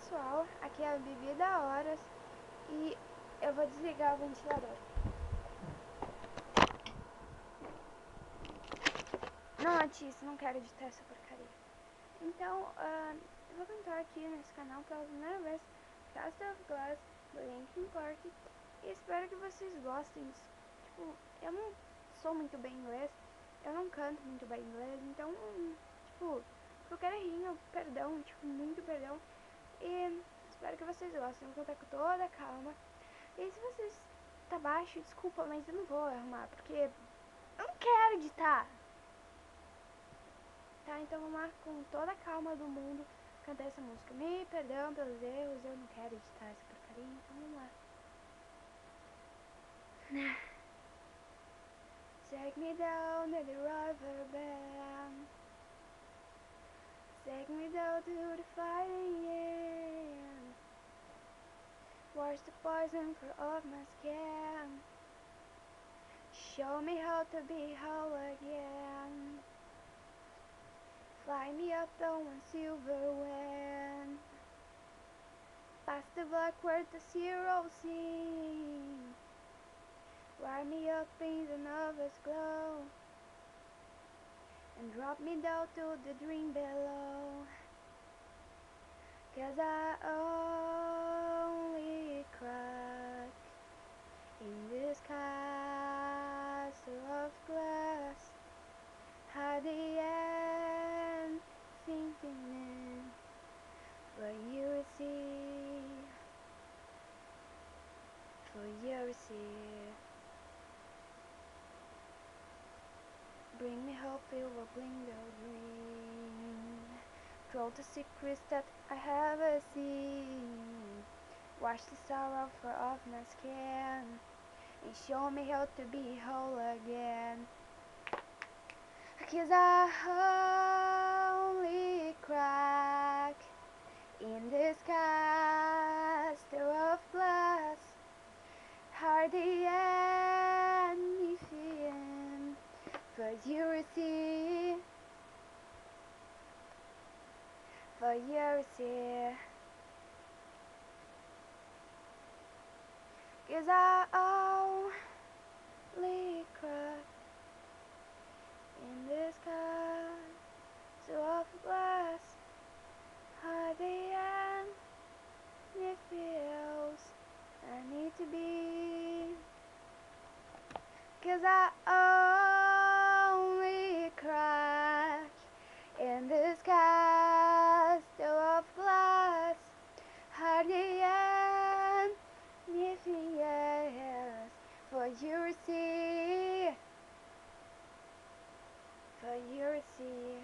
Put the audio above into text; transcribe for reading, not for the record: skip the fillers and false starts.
pessoal, aqui é a Bibi da Horas e eu vou desligar o ventilador. Não, Atis, não quero editar essa porcaria. Então, eu vou cantar aqui nesse canal pela primeira vez Castle of Glass, do Linkin Park, e espero que vocês gostem. Tipo, eu não sou muito bem inglês, eu não canto muito bem inglês, então, tipo, qualquer errinho, perdão, tipo, muito perdão. E espero que vocês gostem, eu vou cantar com toda a calma. E se vocês tá baixo, desculpa, mas eu não vou arrumar, porque eu não quero editar. Tá, então vamos lá com toda a calma do mundo cantar essa música. Me perdão pelos erros, eu não quero editar essa porcaria, então vamos lá. Take me down to the rubber band. Take me down to the fighting end. Wash the poison off my skin. Show me how to be whole again. Fly me up on one silver wind. Past the black where the zero sing. Wire me up in the novice glow. And drop me down to the dream below. 'Cause I only crack in this castle of glass. At the end, thinking in for you see, for you see. Bring me hope, it will bring the dream. Throw the secrets that I haven't seen. Wash the sorrow off my skin. And show me how to be whole again. 'Cause I only crack in this castle of glass. Hard the anything for you see, for you see. 'Cause I only crack in this castle of glass. Hard the end it feels I need to be. 'Cause I only crack in this castle of glass. Hardly anything else for you see, for you see.